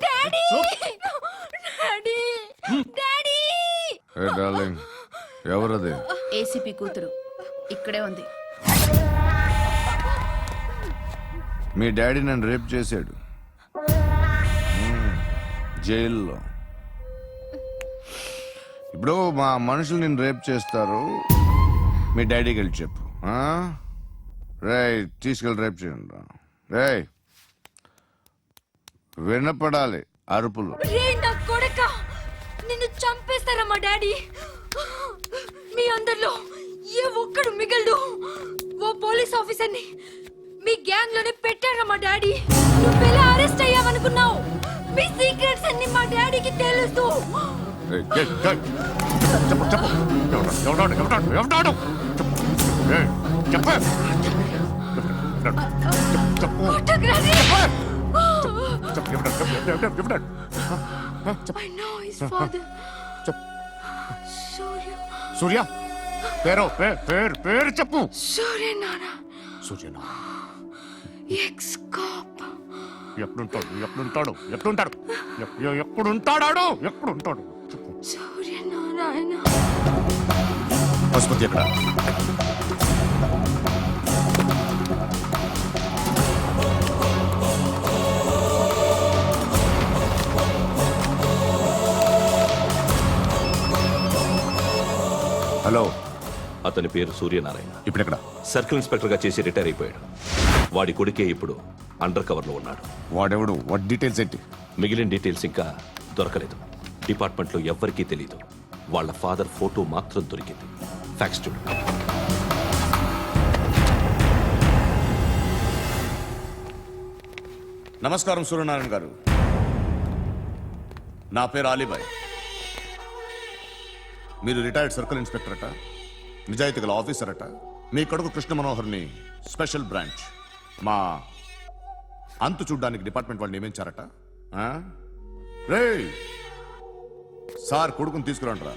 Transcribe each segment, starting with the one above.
Daddy daddy daddy ఏ darling, ఎవరది? ACP కూతురు ఇక్కడే ఉంది. మీ డాడీ నన్ను రేప్ చేశాడు జైల్లో. ఇప్పుడు మా మనుషులు నిన్ను రేప్ చేస్తారు, మీ డాడీకి వెళ్ళి చెప్పు. రేయ్, తీసుకెళ్ళి రేప్ చేయండి. రేయ్, వినపడాలి అరుపులు. రే నా కొడక, నిన్ను చంపేస్తారా మా డాడీ? మీ అందరిలో ఏ ఒక్కడు మిగలడు. ఓ పోలీస్ ఆఫీసర్ని మీ గ్యాంగ్ లోనే పెట్టారా మా డాడీ? నువ్వెలా అరెస్ట్ అయ్యావనుకున్నావు? మీ సీక్రెట్స్ అన్ని మా డాడీకి తెలుసు. రేయ్, చెప్పు చెప్పు. ఎవడాడు? రేయ్, చెప్పు. కొట్టకురాని. ఎవడాడు? I know his father. సూర్య. సూర్య పేరు చెప్పు. సూర్య నాన్న. సూర్యనా? Ex cop. ఎప్పుడుంటాడు? చెప్పు. సూర్య నారాయణ. ఆసుపత్రి ఎక్కడ? హలో, అతని పేరు సూర్యనారాయణ. ఇప్పుడెక్కడ? సర్కిల్ ఇన్స్పెక్టర్ గా చేసి రిటైర్ అయిపోయాడు. వాడి కొడుకే ఇప్పుడు అండర్ కవర్ లో ఉన్నాడు. వాడెవడు? వాట్ డీటెయిల్స్ ఏంటి? మిగిలిన డీటెయిల్స్ ఇంకా దొరకలేదు. డిపార్ట్మెంట్ లో ఎవ్వరికీ తెలియదు. వాళ్ళ ఫాదర్ ఫోటో మాత్రం దొరికింది. ఫ్యాక్స్ చూడు. నమస్కారం సూర్యనారాయణ గారు. నా పేరు అలీబాయ్. మీరు రిటైర్డ్ సర్కిల్ ఇన్స్పెక్టర్ అట, నిజాయితీ గల ఆఫీసర్ అట. మీ కొడుకు కృష్ణ మనోహర్ని స్పెషల్ బ్రాంచ్ మా అంతు చూడ్డానికి డిపార్ట్మెంట్ వాళ్ళు నియమించారట. రే సార్, కొడుకుని తీసుకురంటారా?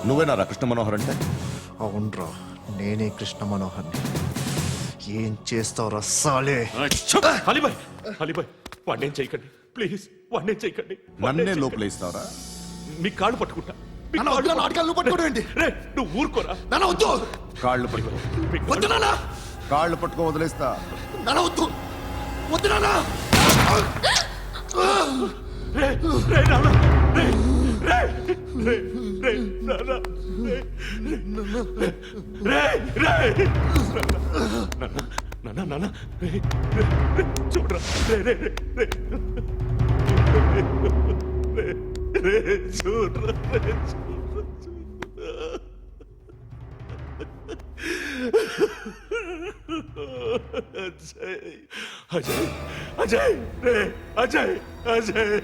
నువ్వేనారా కృష్ణ మనోహర్ అంటే? అవునరా, నేనే కృష్ణ మనోహర్ని. ఏం చేస్తావురా సాలే? అలీబాయ్, వాడినేం చేయకండి ప్లీజ్, వాడినేం చేయకండి. నన్నే లోపల ఇస్తావరా? మీ కాళ్ళు పట్టుకుంటా. నువ్వు ఊరుకోరా. కాళ్ళు పట్టుకో. కాళ్ళు పట్టుకో వదిలేస్తా. చూడరా, అజయ్ అజయ్ అజయ్ అజయ్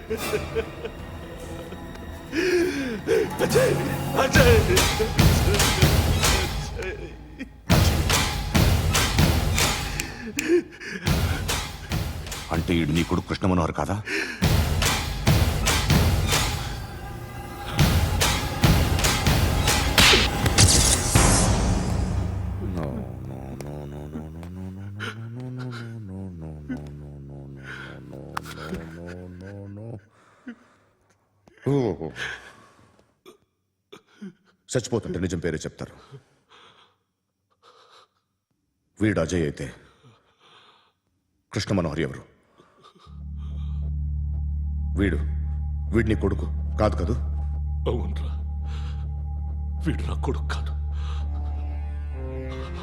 అజయ్ అజయ్ అంటే ఈడు నీ కొడుకు కృష్ణ మనోహర్ కాదా? చచ్చిపోతుంటే నిజం పేరే చెప్తారు. వీడు అజయ్ అయితే కృష్ణ మనోహర్ ఎవరు? వీడిని కొడుకు కాదు కదూ? అవునరా, వీడు నా కొడుకు కాదు.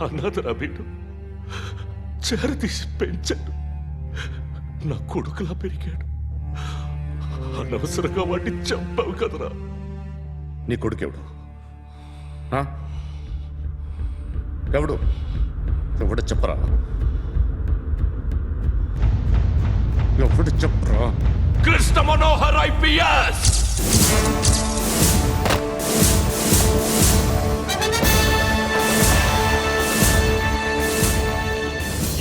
అనాథరా వీడు. చేరతీసి పెంచాడు. నా కొడుకులా పెరిగాడు. అనవసరంగా వాడిని చంపావు కదరా. నీ కొడుకు ఎవడు? ఎవడు చెప్పరా? ఎవడు చెప్పరా? Krishna Manohar IPS.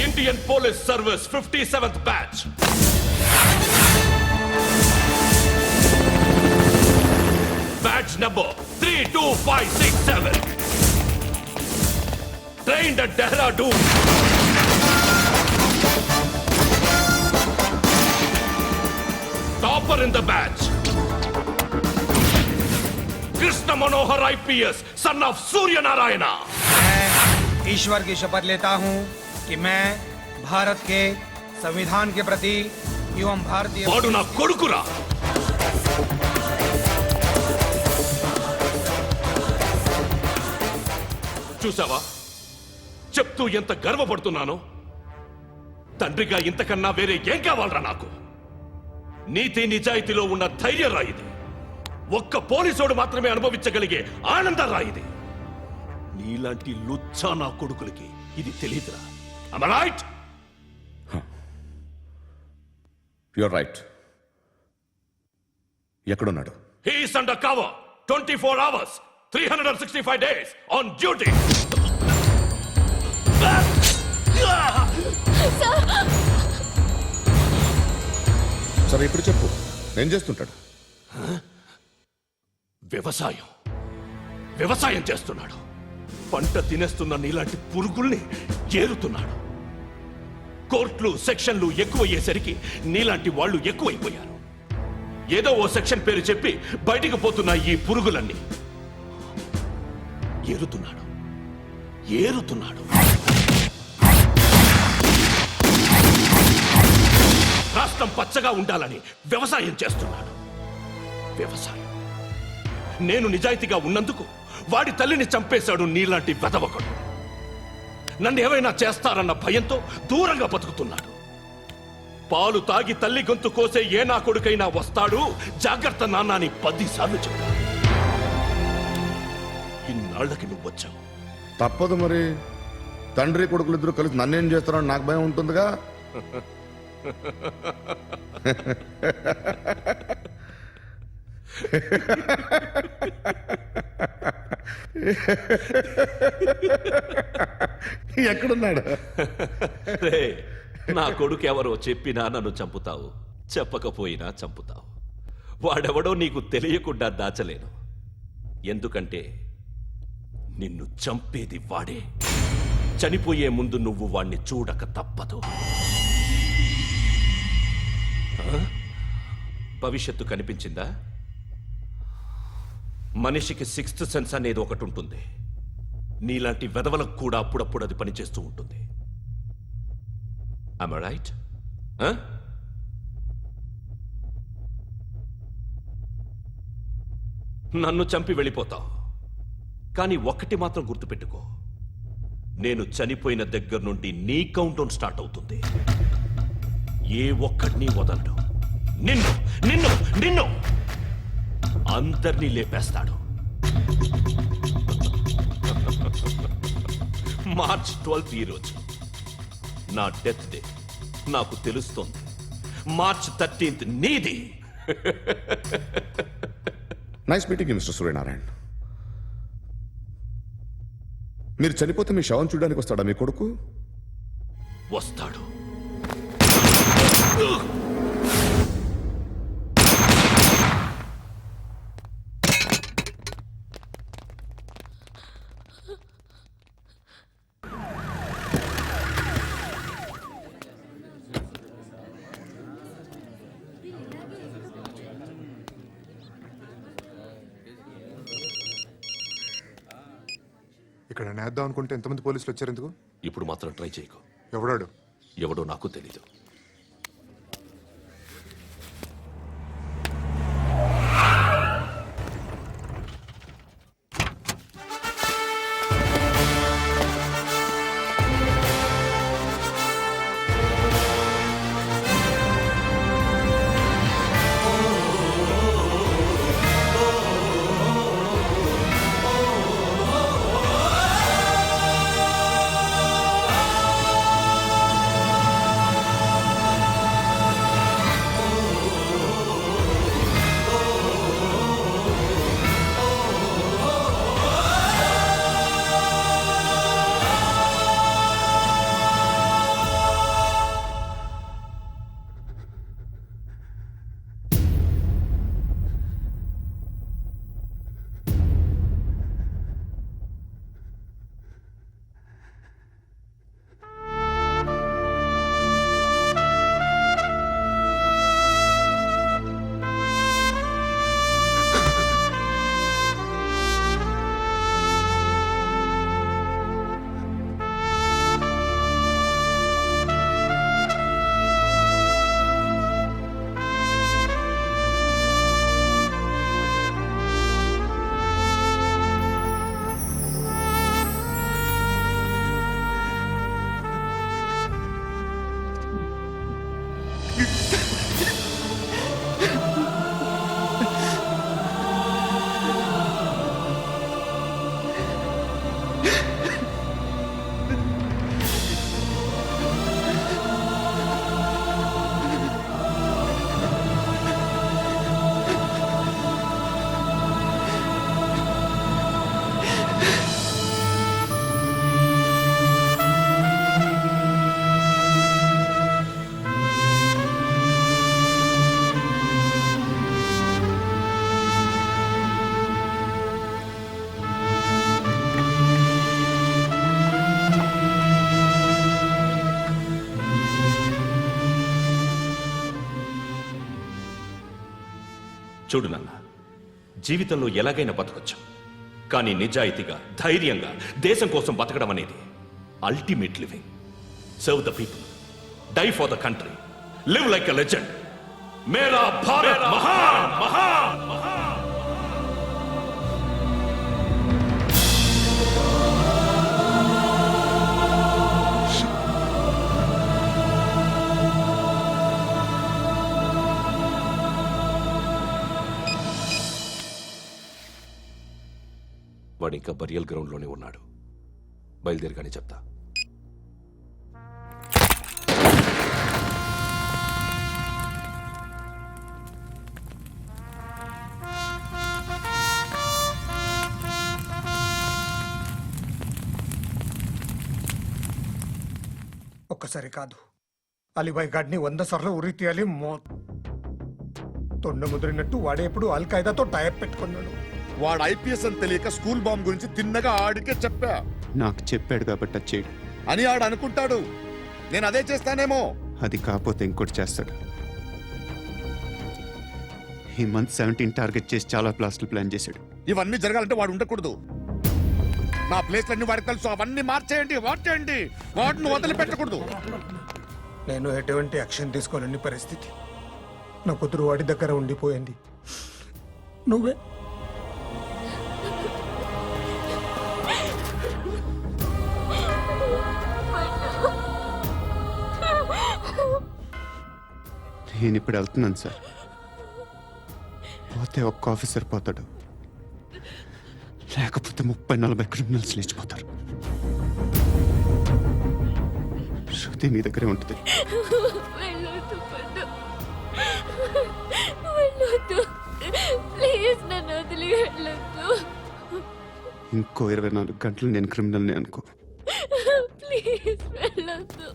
Indian Police Service 57th batch. trained at Dehradun. Topper in the batch. Krishna Manohar IPS, son of Surya Narayana. मैं ईश्वर की शपथ लेता हूं कि मैं भारत के संविधान के प्रति एवं भारतीय వాడు నా కొడుకురా. చూసావా చెప్తూ ఎంత గర్వపడుతున్నానో. తండ్రిగా ఇంతకన్నా వేరే ఏం కావాలరా నాకు? నీతి నిజాయితీలో ఉన్న ధైర్య రాయిది. ఒక్క పోలీసోడు మాత్రమే అనుభవించగలిగే ఆనంద రాయిది. నీలాంటి లుచ్చా నా కొడుకులకి ఇది తెలియదురా. Am I right? You're right. ఎక్కడున్నాడు? He is under cover 24 hours 365 days on duty. సరే ఇప్పుడు చెప్పు, ఏం చేస్తుంటాడు? వ్యవసాయం చేస్తున్నాడు. పంట తినేస్తున్న నీలాంటి పురుగుల్ని ఏరుతున్నాడు. కోర్టులు సెక్షన్లు ఎక్కువయ్యేసరికి నీలాంటి వాళ్ళు ఎక్కువైపోయారు. ఏదో ఓ సెక్షన్ పేరు చెప్పి బయటికి పోతున్న ఈ పురుగులన్నీ ఏరుతున్నాడు. రాష్ట్రం పచ్చగా ఉండాలని వ్యవసాయం చేస్తున్నాడు. నేను నిజాయితీగా ఉన్నందుకు వాడి తల్లిని చంపేశాడు నీలాంటి వెధవకుడు. నన్ను ఏమైనా చేస్తారన్న భయంతో దూరంగా బతుకుతున్నాడు. పాలు తాగి తల్లి గొంతు కోసే ఏ నా కొడుకైనా వస్తాడు, జాగ్రత్త నాన్న అని 10 సార్లు చెప్పాడు. ఇన్నాళ్ళకి నువ్వు వచ్చావు. తప్పదు మరి. తండ్రి కొడుకులు ఇద్దరు కలిసి నన్నేం చేస్తారని నాకు భయం ఉంటుందిగా. ఎక్కడున్నాడు? రే, నా కొడుకు ఎవరో చెప్పినా నన్ను చంపుతావు, చెప్పకపోయినా చంపుతావు. వాడెవడో నీకు తెలియకుండా దాచలేను. ఎందుకంటే నిన్ను చంపేది వాడే. చనిపోయే ముందు నువ్వు వాణ్ణి చూడక తప్పదు. భవిష్యత్తు కనిపించిందా? మనిషికి 6th సెన్స్ అనేది ఒకటి ఉంటుంది. నీలాంటి వెధవలకు కూడా అప్పుడప్పుడు అది పనిచేస్తూ ఉంటుంది. Am I right? నన్ను చంపి వెళ్ళిపోతావు. కానీ ఒక్కటి మాత్రం గుర్తుపెట్టుకో, నేను చనిపోయిన దగ్గర నుండి నీ కౌంటౌన్ స్టార్ట్ అవుతుంది. ఏ ఒక్కడిని వదలడు. నిన్ను అందరినీ లేపేస్తాడు. మార్చ్ 12 ఈ రోజు నా డెత్ డే. నాకు తెలుస్తోంది. మార్చ్ 13 నీది. Nice meeting mister Suryanarayan. మీరు చనిపోతే మీ శవం చూడడానికి వస్తాడా మీ కొడుకు? వస్తాడు. ఇక్కడ నేద్దాం అనుకుంటే ఎంతమంది పోలీసులు వచ్చారు ఎందుకు? ఇప్పుడు మాత్రం ట్రై చేయకు. ఎవడాడు? ఎవడో నాకు తెలీదు. చూడు నాన్న, జీవితంలో ఎలాగైనా బతకొచ్చు, కానీ నిజాయితీగా ధైర్యంగా దేశం కోసం బతకడం అనేది ultimate living. Serve the people, die for the country, live like a legend. మేరా భారత్ మహాన్ మహాన్ మహాన్. వాడు ఇంకా బరియల్ గ్రౌండ్లోనే ఉన్నాడు. బయలుదేరగానే చెప్తా. ఒక్కసారి కాదు, అలీబాయ్ గాడిని 100 సార్లు ఉరి తీయాలి. తొండ ముదిరినట్టు వాడే ఇప్పుడు అల్ ఖైదాతో టైప్ పెట్టుకున్నాడు. వాడు ఐపీఎస్ అని తెలియక స్కూల్ బాంబ్ గురించి తిన్నగా ఆడికే చెప్పా నాకు చెప్పాడు కాబట్టి అది చేయడు. అని ఆడు అనుకుంటాడు. నేను అదే చేస్తానేమో. అది కాకపోతే ఇంకోటి చేస్తాడు. ఈ మంత్ 17 టార్గెట్ చేసి చాలా ప్లాస్టులు ప్లాన్ చేశాడు. ఇవన్నీ జరగాలంటే వాడు ఉండకూడదు. నా ప్లేస్లన్నీ వాడికి తెలుసు. అవన్నీ మార్చేయండి, మార్చేయండి. వాటిని వదిలిపెట్టకూడదు. నేను ఎటువంటి యాక్షన్ తీసుకోలేని పరిస్థితి. నా కూతురు వాడి దగ్గర ఉండిపోయింది. నువ్వే నేను ఇప్పుడు వెళ్తున్నాను సార్. పోతే ఒక్క ఆఫీసర్ పోతాడు, లేకపోతే 30-40 క్రిమినల్స్ లేచిపోతారు. శృతి మీ దగ్గరే ఉంటుంది. వెళ్ళొద్దు పండు, వెళ్ళొద్దు ప్లీజ్, నన్ను వదిలి వెళ్ళొద్దు. ఇంకో 24 గంటలు నేను క్రిమినల్ని అనుకో. ప్లీజ్ వెళ్ళొద్దు,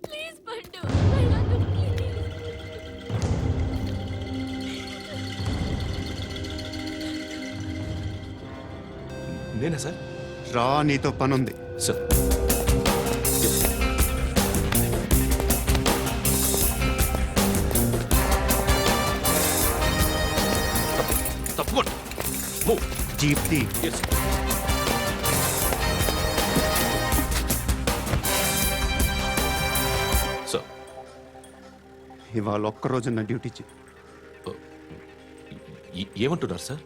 ప్లీజ్ పండు వెళ్ళొద్దు ప్లీజ్. నేనా సార్? రా, నీతో పని ఉంది. సార్, తప్పకుండా. Move. Jeep the. Yes. Sir, ఇవాళ ఒక్కరోజు నా డ్యూటీ చేయి. ఏమంటున్నారు సార్?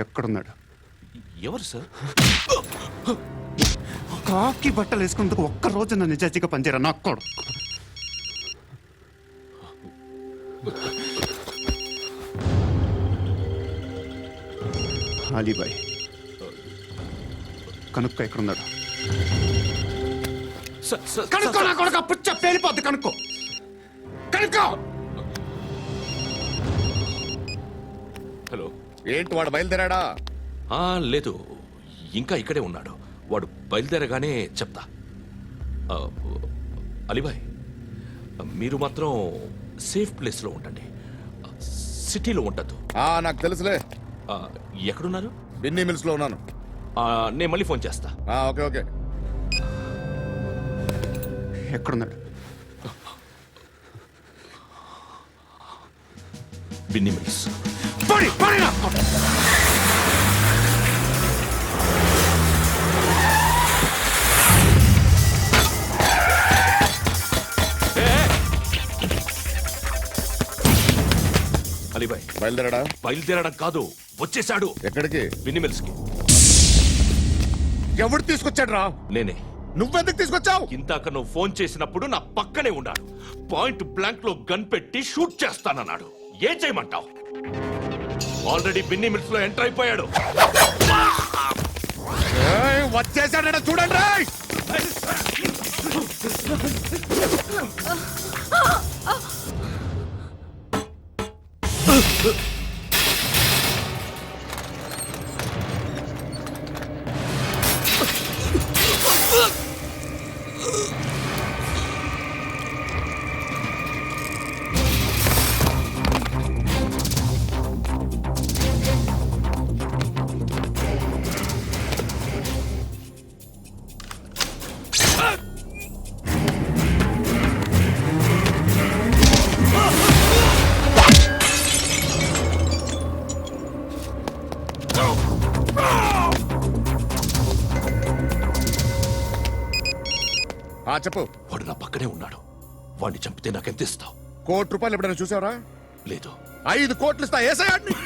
ఎక్కడున్నాడు? ఎవరు సార్? కాకి బట్టలు వేసుకున్నందుకు ఒక్కరోజు నా నిజాయితీగా పనిచేయరా నా కొడుకు. అలీబాయ్ కనుక్కో, ఎక్కడున్నాడు? కనుక్కో నా కొడుకు. పుచ్చ పేలిపోద్ది. కనుక్కో, కనుక్కో. హలో. ఏంటి వాడు బయలుదేరాడా? లేదు, ఇంకా ఇక్కడే ఉన్నాడు. వాడు బయలుదేరగానే చెప్తా. అలీబాయ్, మీరు మాత్రం సేఫ్ ప్లేస్లో ఉండండి, సిటీలో ఉండద్దు. నాకు తెలుసులే. ఎక్కడున్నారు? బిన్నీ మిల్స్ లో ఉన్నాను. నేను మళ్ళీ ఫోన్ చేస్తా. Okay okay. ఎక్కడున్నాడు? బిన్నీ మిల్స్. అలీబాయ్ బయలుదేరాడా? బయలుదేరడం కాదు, వచ్చేశాడు. ఎక్కడికి? బిన్నీ మిల్స్ కి. ఎవడు తీసుకొచ్చాడు రా? నేనే. నువ్వెందుకు తీసుకొచ్చావు? ఇందాక నువ్వు ఫోన్ చేసినప్పుడు నా పక్కనే ఉన్నాడు. పాయింట్ బ్లాంక్ లో గన్ పెట్టి షూట్ చేస్తానన్నాడు. ఏం చేయమంటావు? ఆల్రెడీ బిన్నీ మిల్స్ లో ఎంటర్ అయిపోయాడు. వచ్చేసాడ చూడండి రా. చెప్పు. వాడు నా పక్కనే ఉన్నాడు. వాడిని చంపితే నాకెంత ఇస్తావు? ₹1,00,00,000 ఎప్పుడైనా చూసావరా? లేదు. 5 కోట్లు ఇస్తా. ఏసయాడిని.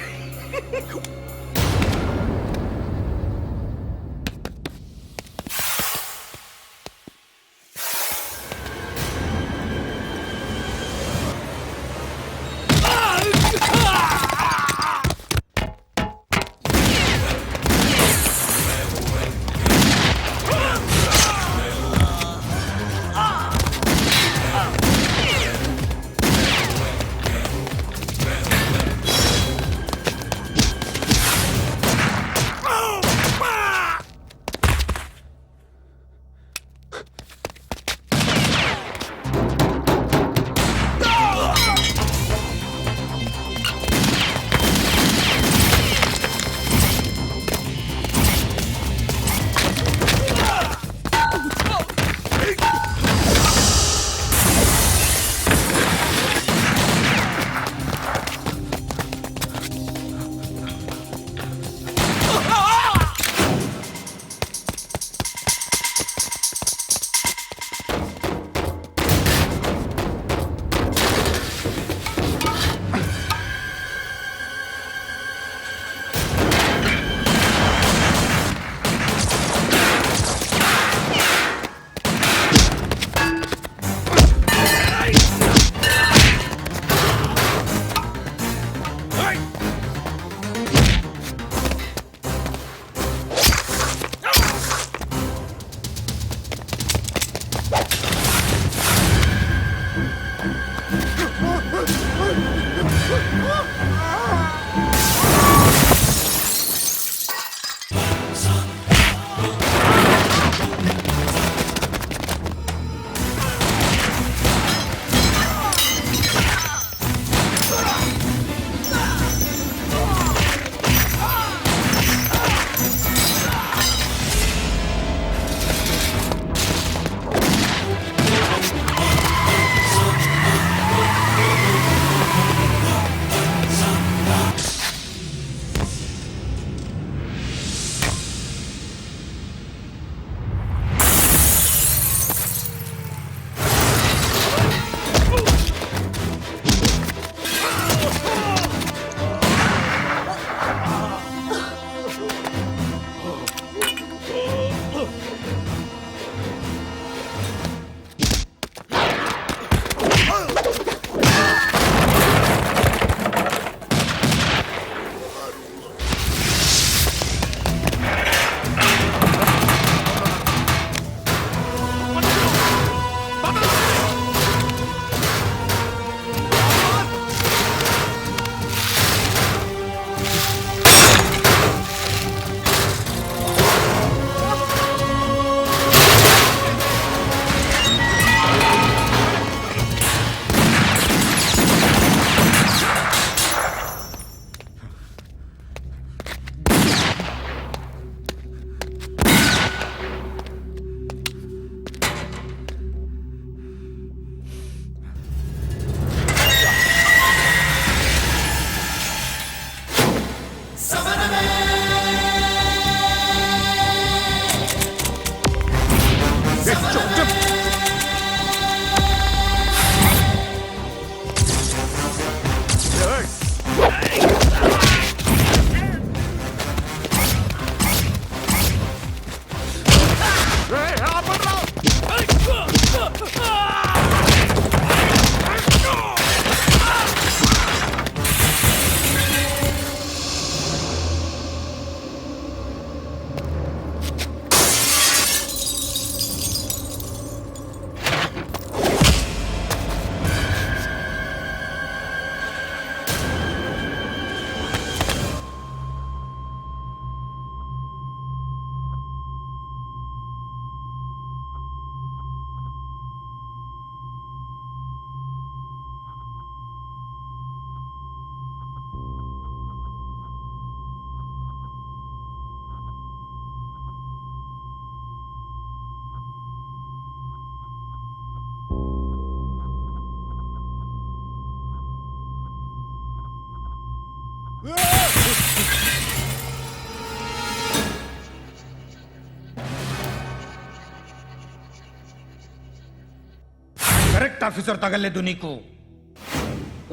కరెక్ట్ ఆఫీసర్ తగలేదు నీకు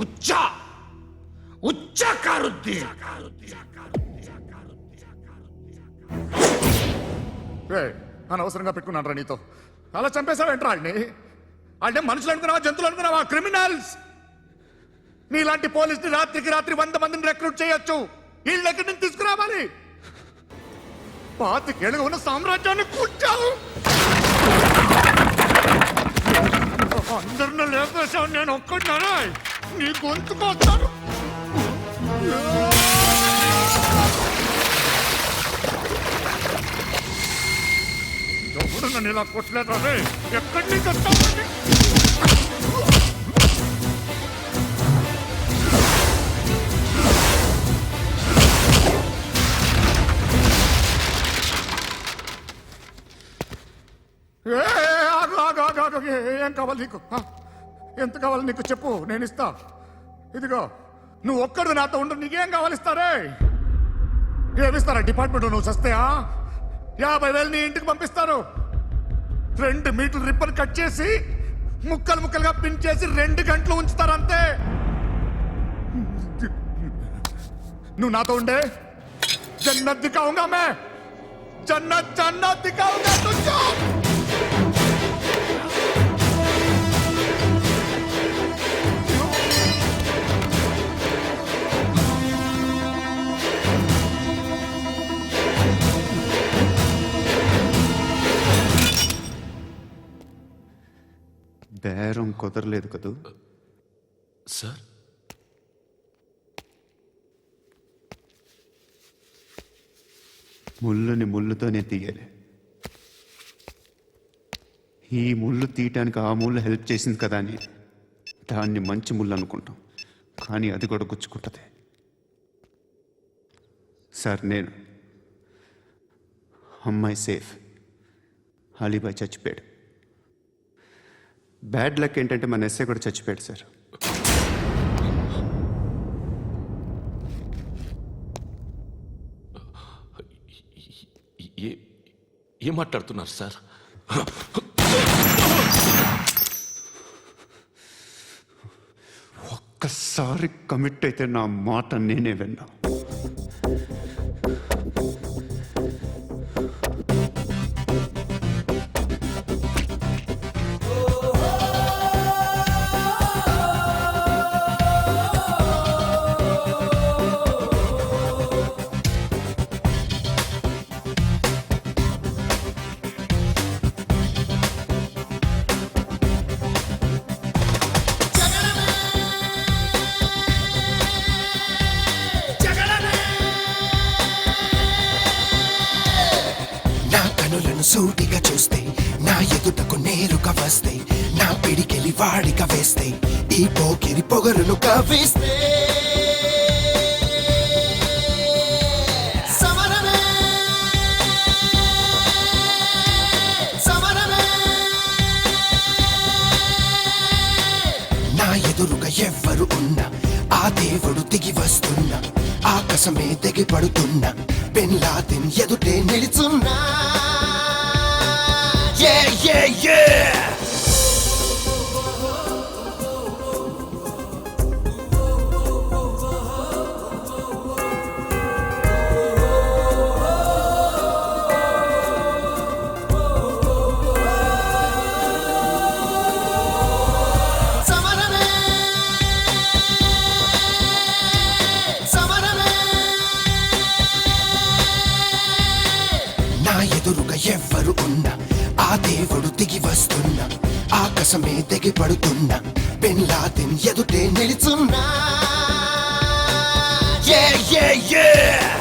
ఉచ్చ కారుద్దీన్. అనవసరంగా పెట్టుకున్నాను రా నీతో. అలా చంపేశావేంట్రా ఆడిని? అంటే మనుషులు అనుకున్నావా, జంతువులు అనుకున్నావా? క్రిమినల్స్. నీలాంటి పోలీసుని రాత్రికి రాత్రి 100 మందిని రిక్రూట్ చేయొచ్చు. వీళ్ళు ఎక్కడి నుంచి తీసుకురావాలి? 25 ఏళ్ళుగా ఉన్న సామ్రాజ్యాన్ని కూర్చావు. అందరిని లేపేశావు, నేను ఒక్కడినారా? నీ గొంతుకొస్తాను. ఎవడు నన్ను ఇలా కొట్టలేదా? ఎక్కడి నుంచి వస్తావు? ఏం కావాలి నీకు? ఎంత కావాలి నీకు చెప్పు, నేను ఇస్తా. ఇదిగో నువ్వు ఒక్కడు నాతో ఉండు. నీకేం కావాలి ఇస్తారే? ఏమిస్తారా డిపార్ట్మెంట్? నువ్వు చస్తేయా 50,000 నీ ఇంటికి పంపిస్తారు. 2 మీటర్లు రిబ్బన్ కట్ చేసి ముక్కలు ముక్కలుగా పిన్ చేసి 2 గంటలు ఉంచుతారు అంతే. నువ్వు నాతో ఉండే జన్నత్ దిఖాऊंगा मैं, జన్నత్ జన్నత్ దిఖాऊंगा तुझको. బేరం కుదరలేదు కదూ సార్? ముళ్ళుని ముళ్ళుతోనే తీయాలి. ఈ ముళ్ళు తీయటానికి ఆ ముళ్ళు హెల్ప్ చేసింది కదా అని దాన్ని మంచి ముళ్ళు అనుకుంటాం, కానీ అది కూడా గుచ్చుకుంటుంది. సార్, నేను అమ్మాయి సేఫ్, అలీబాయ్ చచ్చిపోయాడు. బ్యాడ్ లక్ ఏంటంటే మన ఎస్ఐ కూడా చచ్చిపోయాడు సార్. ఏం మాట్లాడుతున్నారు సార్? ఒక్కసారి కమిట్ అయితే నా మాట నేనే విన్నా. సూటిగా చూస్తే నా ఎదుటకు నేరుగా వస్తే నా పిడికెలి వాడిగా వేస్తే ఈ పోకిరి పొగరును కవ్విస్తే సమరమే సమరమే. నా ఎదురుగా ఎవ్వరు ఉన్నా ఆ దేవుడు దిగి వస్తున్నా, ఆకాశమే దిగి పడుతున్నా, బిన్ లాదెన్ ఎదుటే నిలుచున్నా. Yeah, yeah, yeah! Samarame, samarame. నా ఎదురుగా ఎవ్వరు ఉన్నా ఆ దేవుడు దిగి వస్తున్నా, ఆకాశమే దిగి పడుతున్నా, బిన్ లాదెన్ ఎదుటే నిలుచున్నా. Yeah, yeah, yeah!